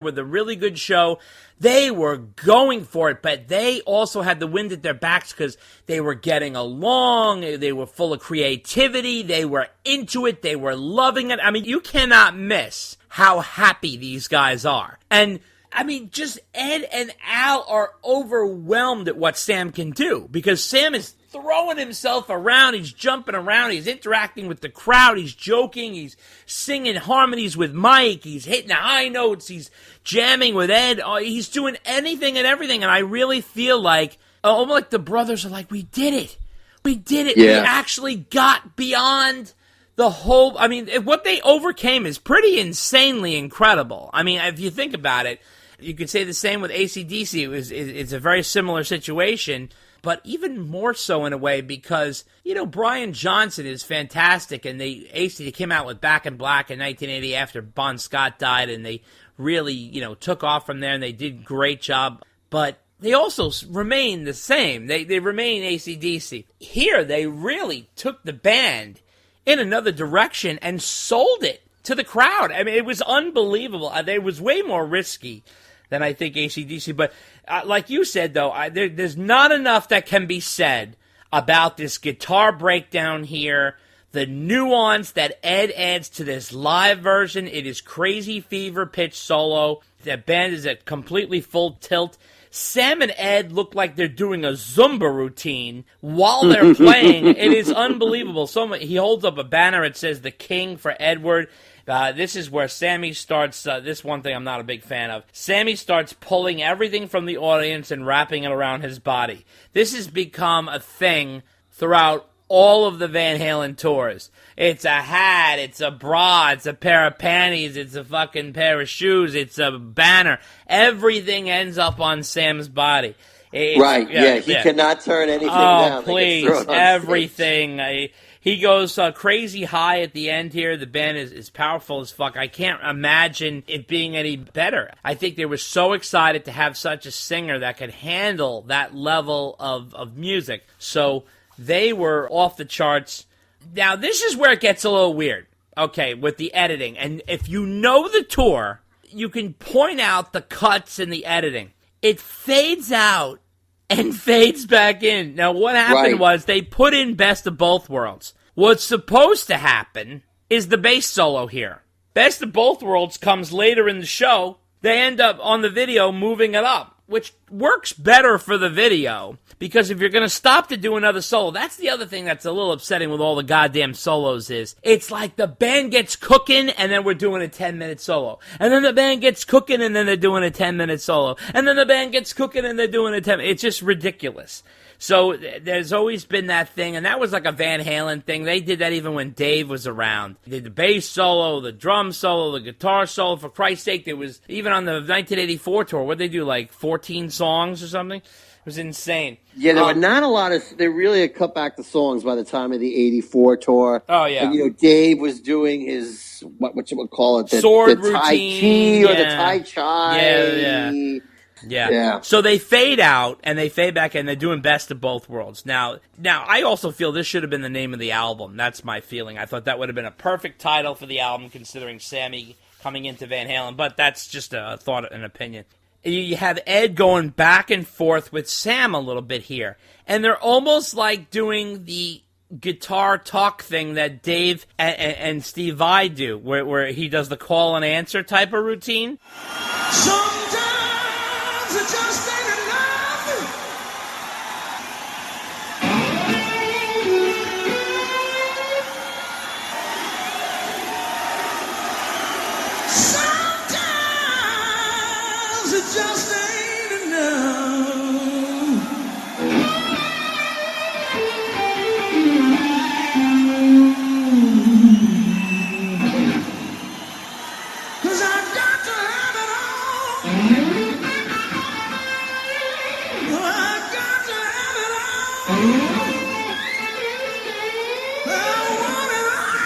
with a really good show. They were going for it, but they also had the wind at their backs because they were getting along. They were full of creativity. They were into it. They were loving it. I mean, you cannot miss how happy these guys are. And I mean, just Ed and Al are overwhelmed at what Sam can do because Sam is throwing himself around, he's jumping around, he's interacting with the crowd, he's joking, he's singing harmonies with Mike, he's hitting the high notes, he's jamming with Ed, he's doing anything and everything, and I really feel like, almost like the brothers are like, we did it, yeah. We actually got beyond the whole, I mean, what they overcame is pretty insanely incredible. I mean, if you think about it, you could say the same with AC/DC, it's a very similar situation, but even more so in a way because, you know, Brian Johnson is fantastic, and they came out with Back in Black in 1980 after Bon Scott died, and they really, you know, took off from there, and they did a great job, but they also remain the same. They remain AC/DC. Here, they really took the band in another direction and sold it to the crowd. I mean, it was unbelievable. It was way more risky than I think AC/DC, but like you said, though, there's not enough that can be said about this guitar breakdown here, the nuance that Ed adds to this live version. It is crazy fever-pitch solo. The band is at completely full tilt. Sam and Ed look like they're doing a Zumba routine while they're playing. It is unbelievable. He holds up a banner. It says "The King" for Edward. This is where Sammy starts, this one thing I'm not a big fan of. Sammy starts pulling everything from the audience and wrapping it around his body. This has become a thing throughout all of the Van Halen tours. It's a hat, it's a bra, it's a pair of panties, it's a fucking pair of shoes, it's a banner. Everything ends up on Sam's body. He cannot turn anything down. Oh, please, everything. He goes crazy high at the end here. The band is powerful as fuck. I can't imagine it being any better. I think they were so excited to have such a singer that could handle that level of music. So they were off the charts. Now, this is where it gets a little weird, okay, with the editing. And if you know the tour, you can point out the cuts in the editing. It fades out and fades back in. Now, what happened was they put in Best of Both Worlds. What's supposed to happen is the bass solo here. Best of Both Worlds comes later in the show. They end up on the video moving it up, which works better for the video, because if you're going to stop to do another solo, that's the other thing that's a little upsetting with all the goddamn solos is, it's like the band gets cooking and then we're doing a 10-minute solo. And then the band gets cooking and then they're doing a 10-minute solo. And then the band gets cooking and they're doing a 10-minute. It's just ridiculous. So there's always been that thing, and that was like a Van Halen thing. They did that even when Dave was around. They did the bass solo, the drum solo, the guitar solo. For Christ's sake, there was, even on the 1984 tour, what'd they do, like 14 songs or something? It was insane. Yeah, there were not a lot of, they really had cut back the songs by the time of the 84 tour. Oh, yeah. And, you know, Dave was doing his, what you would call it? Sword the Tai routine. Chi or the Tai Chi. Yeah. So they fade out and they fade back, and they're doing Best of Both Worlds. Now, I also feel this should have been the name of the album. That's my feeling. I thought that would have been a perfect title for the album, considering Sammy coming into Van Halen. But that's just a thought and opinion. You have Ed going back and forth with Sam a little bit here, and they're almost like doing the guitar talk thing that Dave and Steve Vai do, where he does the call and answer type of routine. Sometimes it just ain't enough. Sometimes it just ain't enough. 'Cause I've got to have it all. I've got to have it all. I want it all.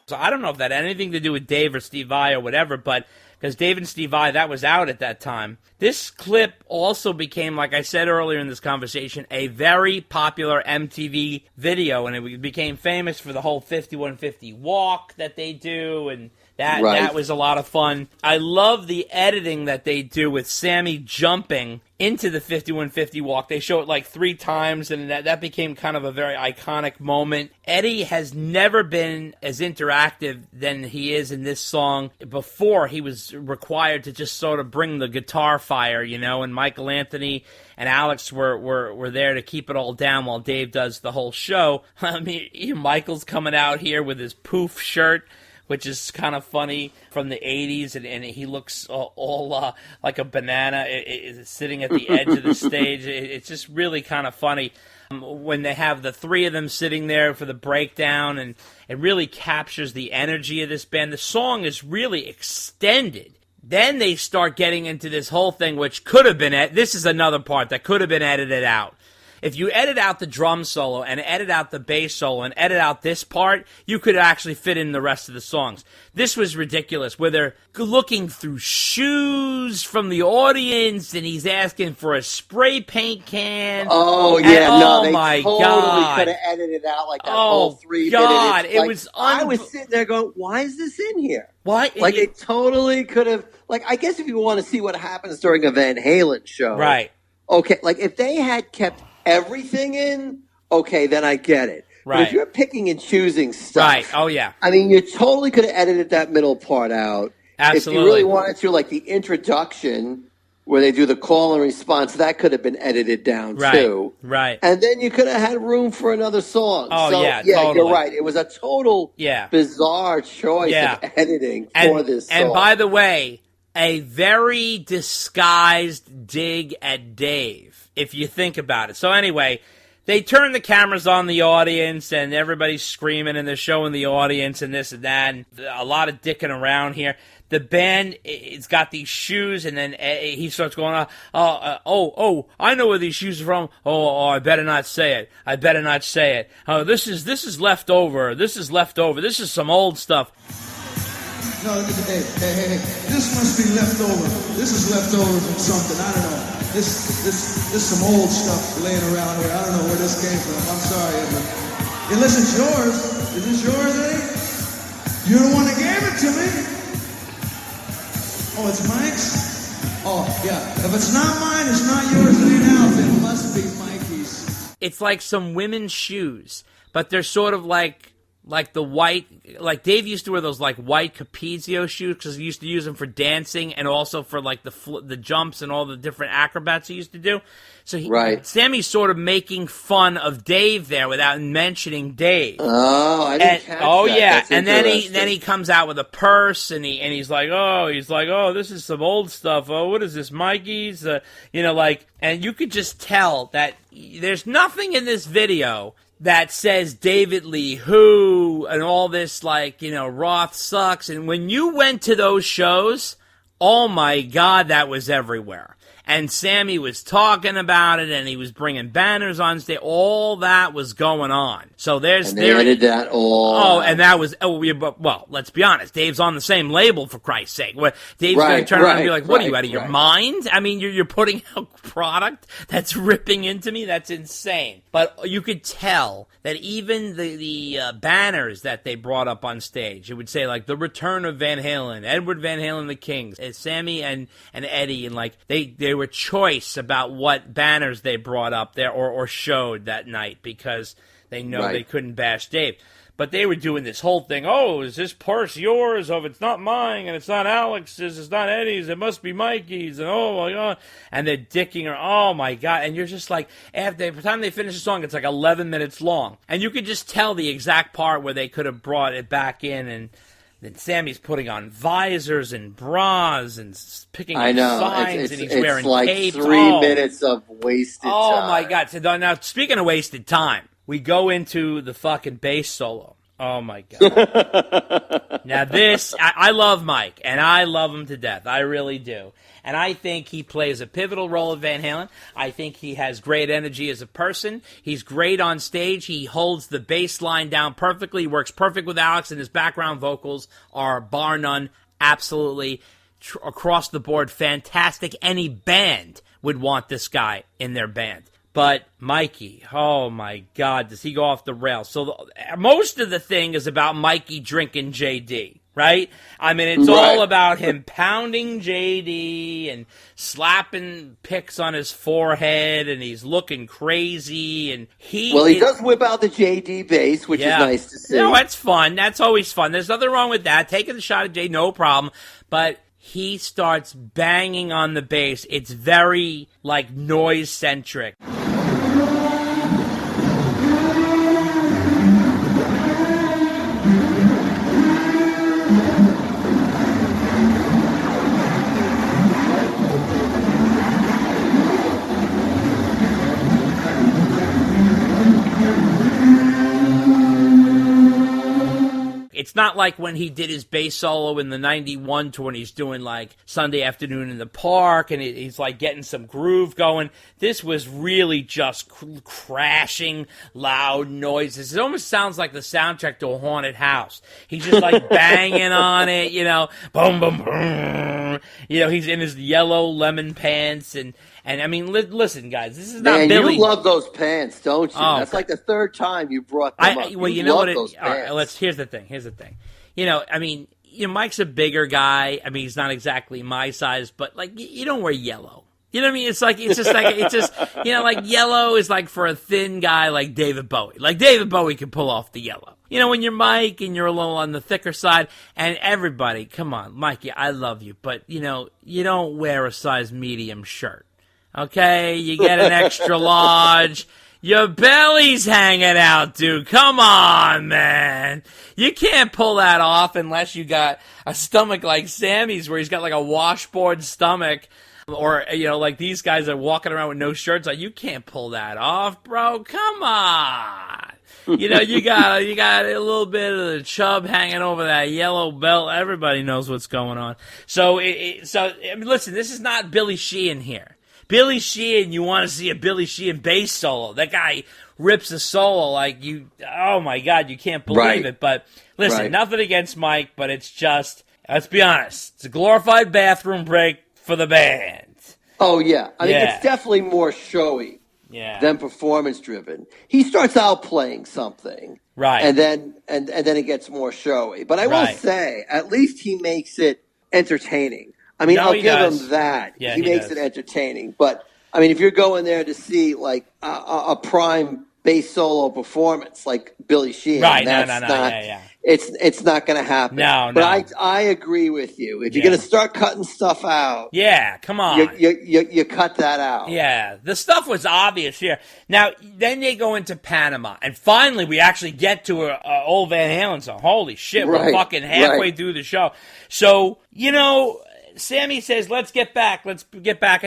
So I don't know if that had anything to do with Dave or Steve Vai or whatever, but because Dave and Steve Vai, that was out at that time. This clip also became, like I said earlier in this conversation, a very popular MTV video, and it became famous for the whole 5150 walk that they do, and that was a lot of fun. I love the editing that they do with Sammy jumping into the 5150 walk. They show it like 3 times, and that became kind of a very iconic moment. Eddie has never been as interactive than he is in this song. Before, he was required to just sort of bring the guitar fire, and Michael Anthony and Alex were there to keep it all down while Dave does the whole show. I mean, Michael's coming out here with his poof shirt, which is kind of funny, from the 80s, and he looks all like a banana sitting at the edge of the stage. It's just really kind of funny when they have the 3 of them sitting there for the breakdown, and it really captures the energy of this band. The song is really extended. Then they start getting into this whole thing, which could have been, this is another part that could have been edited out. If you edit out the drum solo and edit out the bass solo and edit out this part, you could actually fit in the rest of the songs. This was ridiculous, where they're looking through shoes from the audience, and he's asking for a spray paint can. Oh, yeah, they totally could have edited out like that whole 3 God, minutes. it was I was sitting there going, why is this in here? Why? Like, it totally could have, I guess if you want to see what happens during a Van Halen show. Right. Okay, if they had kept everything in, okay, then I get it. Right. But if you're picking and choosing stuff, right? Oh yeah. I mean, you totally could have edited that middle part out. Absolutely. If you really wanted to, like the introduction where they do the call and response, that could have been edited down too. Right. And then you could have had room for another song. Oh so, yeah, yeah, totally. You're right. It was a total bizarre choice of editing for this song. And by the way, a very disguised dig at Dave, if you think about it. So anyway, they turn the cameras on the audience, and everybody's screaming, and they're showing the audience and this and that, and a lot of dicking around here. The band has got these shoes, and then he starts going, I know where these shoes are from. Oh, I better not say it. I better not say it. Oh, this is leftover. This is leftover. This is some old stuff. No, hey, this must be leftover. This is leftover from something. I don't know. This some old stuff laying around here. I don't know where this came from. I'm sorry, but unless it's yours. Is this yours, Eddie? You're the one that gave it to me. Oh, it's Mike's? Oh, yeah. If it's not mine, it's not yours. It ain't Alf. It must be Mikey's. It's like some women's shoes, but they're sort of like the white, like Dave used to wear those like white Capezio shoes because he used to use them for dancing and also for like the jumps and all the different acrobats he used to do. So Sammy's sort of making fun of Dave there without mentioning Dave. Oh, I didn't catch that. Oh yeah, That's and then he comes out with a purse and he's like, oh, this is some old stuff. Oh, what is this, Mikey's? And you could just tell that there's nothing in this video that says David Lee Who and all this, Roth sucks. And when you went to those shows, oh my God, that was everywhere. And Sammy was talking about it, and he was bringing banners on stage. All that was going on. So they edited that all. Oh, and that was well. Let's be honest. Dave's on the same label, for Christ's sake. Dave's going to turn around and be like, "What are you, out of your mind? I mean, you're putting out product that's ripping into me. That's insane." But you could tell that even the banners that they brought up on stage, it would say like the return of Van Halen, Edward Van Halen, the Kings, Sammy and Eddie, and they were choice about what banners they brought up there or showed that night because they know they couldn't bash Dave. But they were doing this whole thing. Oh, is this purse yours? Oh, if it's not mine and it's not Alex's, it's not Eddie's, it must be Mikey's. And oh my God. And they're dicking her. Oh my God. And you're just like, by the time they finish the song, it's like 11 minutes long. And you could just tell the exact part where they could have brought it back in. And then Sammy's putting on visors and bras and picking up signs, and he's wearing capes. It's like 3 minutes of wasted time. Oh my God. So now, speaking of wasted time, we go into the fucking bass solo. Oh, my God. Now, this, I love Mike, and I love him to death. I really do. And I think he plays a pivotal role at Van Halen. I think he has great energy as a person. He's great on stage. He holds the bass line down perfectly. He works perfect with Alex, and his background vocals are, bar none, absolutely across the board fantastic. Any band would want this guy in their band. But Mikey, oh my God, does he go off the rails? So most of the thing is about Mikey drinking JD, right? I mean, it's all about him pounding JD and slapping picks on his forehead, and he's looking crazy. And he does whip out the JD bass, which is nice to see. No, that's fun. That's always fun. There's nothing wrong with that. Taking the shot at Jay, no problem. But he starts banging on the bass. It's very, like, noise-centric. It's not like when he did his bass solo in the 91 tour and he's doing like Sunday Afternoon in the Park and he's like getting some groove going. This was really just crashing, loud noises. It almost sounds like the soundtrack to a haunted house. He's just like banging on it, you know, boom, boom, boom. You know, he's in his yellow lemon pants and I mean, listen, guys, this is not Billy. You love those pants, don't you? That's like the third time you brought them up. Well, you know what? All right, here's the thing. You know, I mean, Mike's a bigger guy. I mean, he's not exactly my size, but like, you don't wear yellow. You know what I mean? It's just, you know, like yellow is like for a thin guy like David Bowie. Like David Bowie can pull off the yellow. You know, when you're Mike and you're a little on the thicker side, and everybody, come on, Mikey, I love you, but you know, you don't wear a size medium shirt. Okay, you get an extra large. Your belly's hanging out, dude. Come on, man. You can't pull that off unless you got a stomach like Sammy's where he's got like a washboard stomach. Or, you know, like these guys are walking around with no shirts on. You can't pull that off, bro. Come on. You know, you got a little bit of the chub hanging over that yellow belt. Everybody knows what's going on. So I mean, listen, this is not Billy Sheehan here. Billy Sheehan, you want to see a Billy Sheehan bass solo. That guy rips a solo like you, oh my God, you can't believe it. But listen, nothing against Mike, but it's just, let's be honest, it's a glorified bathroom break for the band. Oh, yeah. I mean, it's definitely more showy than performance-driven. He starts out playing something. Right. And then it gets more showy. But I will say, at least he makes it entertaining. I mean, I'll give him that. Yeah, he makes it entertaining. But, I mean, if you're going there to see, like, a prime bass solo performance like Billy Sheehan, it's not going to happen. But I agree with you. If you're going to start cutting stuff out, come on, you cut that out. Yeah, the stuff was obvious here. Now, then they go into Panama, and finally we actually get to a old Van Halen song. Holy shit, we're fucking halfway through the show. So, you know, Sammy says, let's get back, and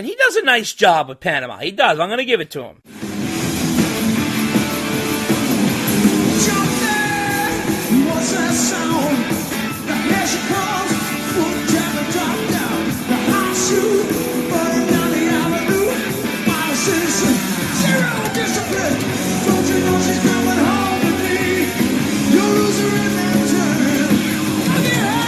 he does a nice job with Panama. He does. I'm going to give it to him. What's that sound? Here she comes, foot tap and drop down. The hot shoe, burning down the avenue. My citizen, zero discipline. Don't you know she's coming home with me? You'll lose her in that turn. Look at her.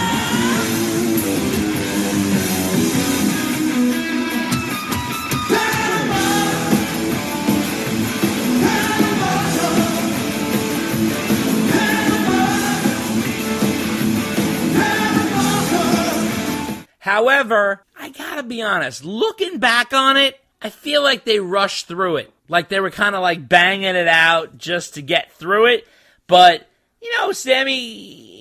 However, I gotta be honest, looking back on it, I feel like they rushed through it. Like they were kind of like banging it out just to get through it. But, you know, Sammy,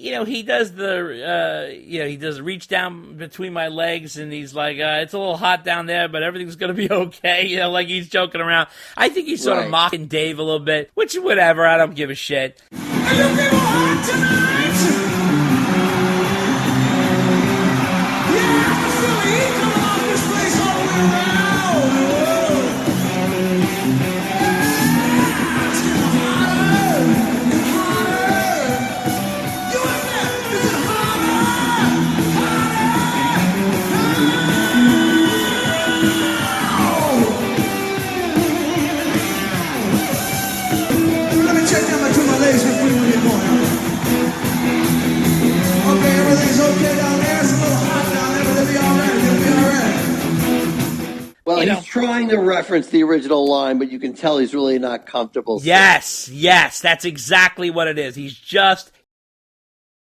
you know, he does he does reach down between my legs and he's like, it's a little hot down there, but everything's gonna be okay. You know, like he's joking around. I think he's sort of mocking Dave a little bit, which, whatever, I don't give a shit. Are you people hot tonight? Okay, everything's okay down there. It's a little hot down there, but it'll be all right. trying to reference the original line, but you can tell he's really not comfortable. Yes, that's exactly what it is. He's just